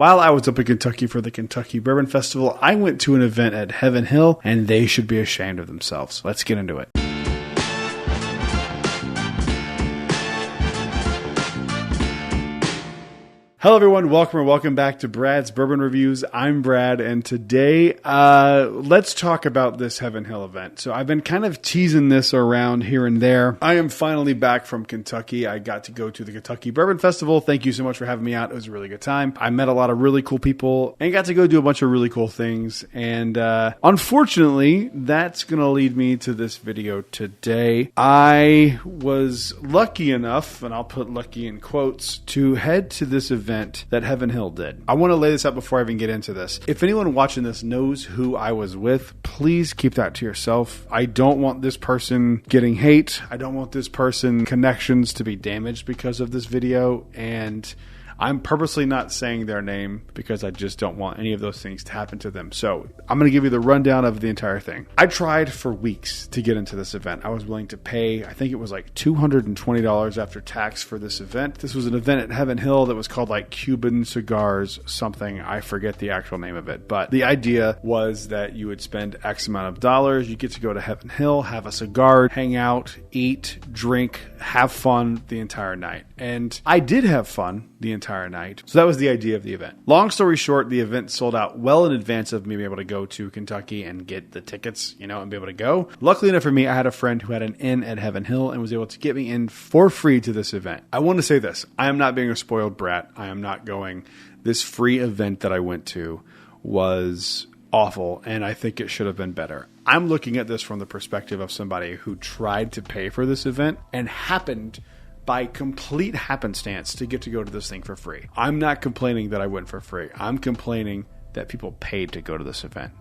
While I was up in Kentucky for the Kentucky Bourbon Festival, I went to an event at Heaven Hill, and they should be ashamed of themselves. Let's get into it. Hello everyone, welcome back to Brad's Bourbon Reviews. I'm Brad, and today let's talk about this Heaven Hill event. So I've been kind of teasing this around here and there. I am finally back from Kentucky. I got to go to the Kentucky Bourbon Festival. Thank you so much for having me out. It was a really good time. I met a lot of really cool people and got to go do a bunch of really cool things. And unfortunately, that's going to lead me to this video today. I was lucky enough, and I'll put lucky in quotes, to head to this event that Heaven Hill did. I want to lay this out before I even get into this. If anyone watching this knows who I was with, please keep that to yourself. I don't want this person getting hate. I don't want this person connections to be damaged because of this video, and I'm purposely not saying their name because I just don't want any of those things to happen to them. So I'm going to give you the rundown of the entire thing. I tried for weeks to get into this event. I was willing to pay, I think it was like $220 after tax for this event. This was an event at Heaven Hill that was called like Cuban Cigars something. I forget the actual name of it. But the idea was that you would spend X amount of dollars. You get to go to Heaven Hill, have a cigar, hang out, eat, drink, have fun the entire night. And I did have fun the entire night. So that was the idea of the event. Long story short, the event sold out well in advance of me being able to go to Kentucky and get the tickets, and be able to go. Luckily enough for me, I had a friend who had an inn at Heaven Hill and was able to get me in for free to this event. I want to say this. I am not being a spoiled brat. I am not going. This free event that I went to was awful, and I think it should have been better. I'm looking at this from the perspective of somebody who tried to pay for this event and happened by complete happenstance to get to go to this thing for free. I'm not complaining that I went for free. I'm complaining that people paid to go to this event.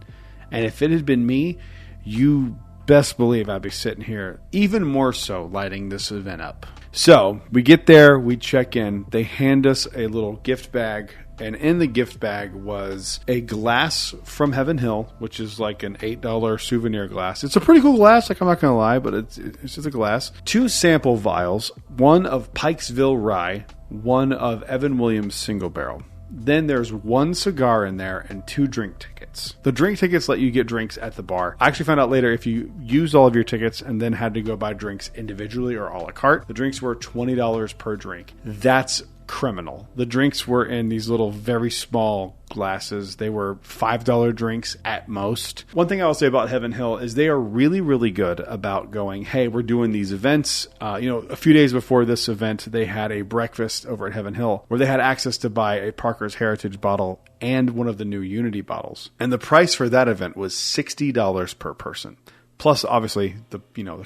And if it had been me, you best believe I'd be sitting here even more so lighting this event up. So we get there, we check in, they hand us a little gift bag, and in the gift bag was a glass from Heaven Hill, which is like an $8 souvenir glass. It's a pretty cool glass, like I'm not going to lie, but it's just a glass. 2 sample vials, one of Pikesville Rye, one of Evan Williams Single Barrel. Then there's 1 cigar in there and 2 drink tickets. The drink tickets let you get drinks at the bar. I actually found out later if you used all of your tickets and then had to go buy drinks individually or a la carte, the drinks were $20 per drink. That's criminal. The drinks were in these little very small glasses. They were $5 drinks at most. One thing I will say about Heaven Hill is they are really, really good about going, hey, we're doing these events. A few days before this event, they had a breakfast over at Heaven Hill where they had access to buy a Parker's Heritage bottle and one of the new Unity bottles. And the price for that event was $60 per person. Plus, obviously, the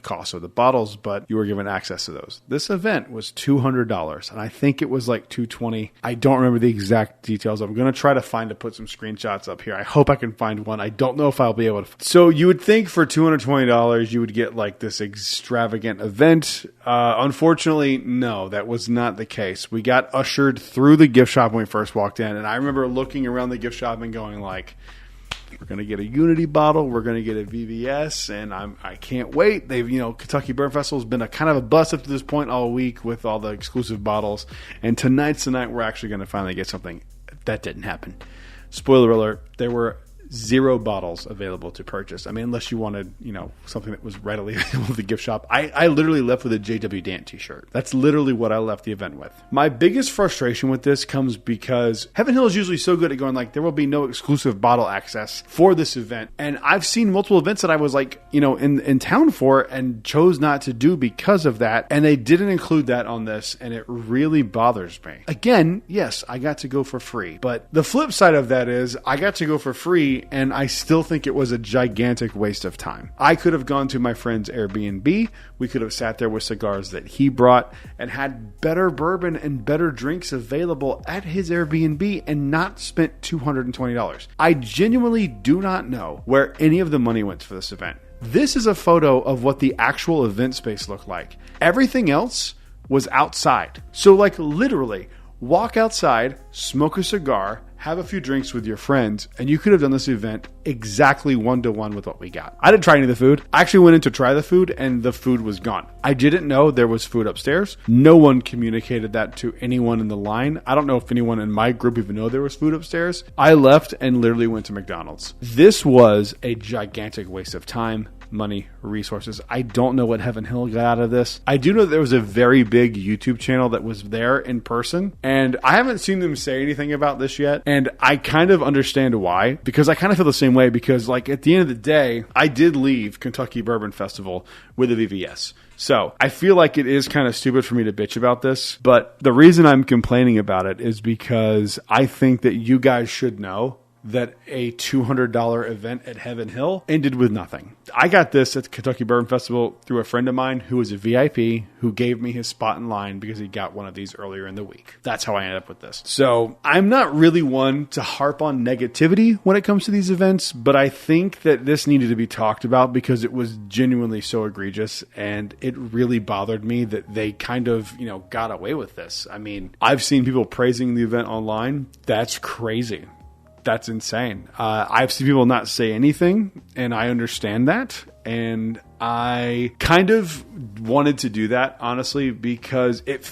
cost of the bottles, but you were given access to those. This event was $200, and I think it was like $220. I don't remember the exact details. I'm going to try to put some screenshots up here. I hope I can find one. I don't know if I'll be able to. So you would think for $220, you would get like this extravagant event. Unfortunately, no, that was not the case. We got ushered through the gift shop when we first walked in, and I remember looking around the gift shop and going like, we're going to get a Unity bottle. We're going to get a VVS, and I can't wait. Kentucky Bourbon Festival has been a kind of a bust up to this point all week with all the exclusive bottles. And tonight's the night we're actually going to finally get something. That didn't happen. Spoiler alert, there were 0 bottles available to purchase. I mean, unless you wanted, something that was readily available at the gift shop. I literally left with a J.W. Dant t-shirt. That's literally what I left the event with. My biggest frustration with this comes because Heaven Hill is usually so good at going like, there will be no exclusive bottle access for this event. And I've seen multiple events that I was like, in town for and chose not to do because of that. And they didn't include that on this. And it really bothers me. Again, yes, I got to go for free. But the flip side of that is I got to go for free, and I still think it was a gigantic waste of time. I could have gone to my friend's Airbnb. We could have sat there with cigars that he brought and had better bourbon and better drinks available at his Airbnb and not spent $220. I genuinely do not know where any of the money went for this event. This is a photo of what the actual event space looked like. Everything else was outside. So like literally walk outside, smoke a cigar, have a few drinks with your friends, and you could have done this event exactly 1-to-1 with what we got. I didn't try any of the food. I actually went in to try the food, and the food was gone. I didn't know there was food upstairs. No one communicated that to anyone in the line. I don't know if anyone in my group even know there was food upstairs. I left and literally went to McDonald's. This was a gigantic waste of time, money, resources. I don't know what Heaven Hill got out of this. I do know that there was a very big YouTube channel that was there in person, and I haven't seen them say anything about this yet. And I kind of understand why, because I kind of feel the same way, because like at the end of the day, I did leave Kentucky Bourbon Festival with a VVS. So I feel like it is kind of stupid for me to bitch about this, but the reason I'm complaining about it is because I think that you guys should know that a $200 event at Heaven Hill ended with nothing. I got this at the Kentucky Bourbon Festival through a friend of mine who was a VIP who gave me his spot in line because he got one of these earlier in the week. That's how I ended up with this. So I'm not really one to harp on negativity when it comes to these events, but I think that this needed to be talked about because it was genuinely so egregious, and it really bothered me that they kind of, got away with this. I mean, I've seen people praising the event online. That's crazy. That's insane. I've seen people not say anything, and I understand that. And I kind of wanted to do that, honestly, because it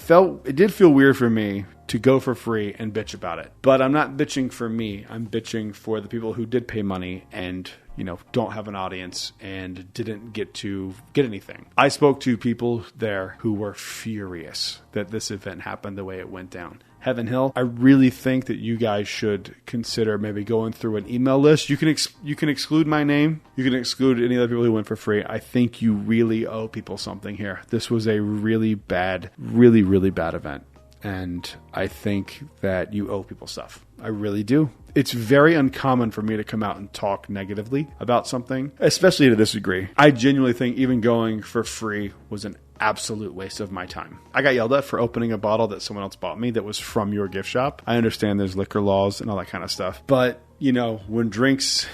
did feel weird for me to go for free and bitch about it. But I'm not bitching for me. I'm bitching for the people who did pay money and, don't have an audience and didn't get to get anything. I spoke to people there who were furious that this event happened the way it went down. Heaven Hill, I really think that you guys should consider maybe going through an email list. You can exclude my name. You can exclude any other people who went for free. I think you really owe people something here. This was a really bad, really, really bad event. And I think that you owe people stuff. I really do. It's very uncommon for me to come out and talk negatively about something, especially to this degree. I genuinely think even going for free was an absolute waste of my time. I got yelled at for opening a bottle that someone else bought me that was from your gift shop. I understand there's liquor laws and all that kind of stuff. But, when drinks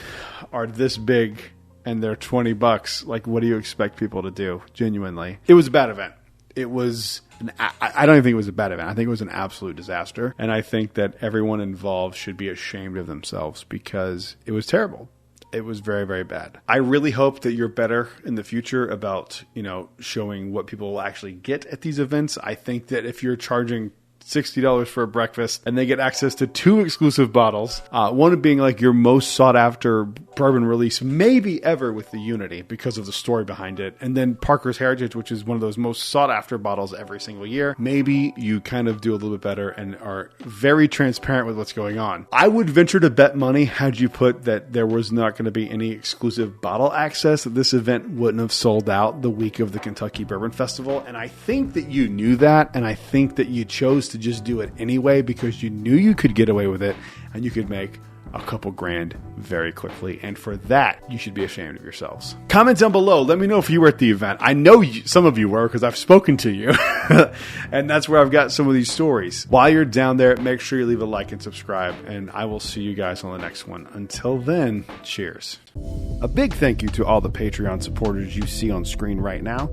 are this big and they're $20, like, what do you expect people to do? Genuinely. It was a bad event. It was, I don't even think it was a bad event. I think it was an absolute disaster. And I think that everyone involved should be ashamed of themselves because it was terrible. It was very, very bad. I really hope that you're better in the future about, showing what people will actually get at these events. I think that if you're charging $60 for a breakfast and they get access to 2 exclusive bottles, one being like your most sought after bourbon release maybe ever with the Unity because of the story behind it, and then Parker's Heritage, which is one of those most sought after bottles every single year. Maybe you kind of do a little bit better and are very transparent with what's going on. I would venture to bet money had you put that there was not going to be any exclusive bottle access, that this event wouldn't have sold out the week of the Kentucky Bourbon Festival. And I think that you knew that, and I think that you chose to just do it anyway because you knew you could get away with it and you could make a couple grand very quickly. And for that, you should be ashamed of yourselves. Comment down below. Let me know if you were at the event. I know some of you were because I've spoken to you. And that's where I've got some of these stories. While you're down there, make sure you leave a like and subscribe. And I will see you guys on the next one. Until then, cheers. A big thank you to all the Patreon supporters you see on screen right now.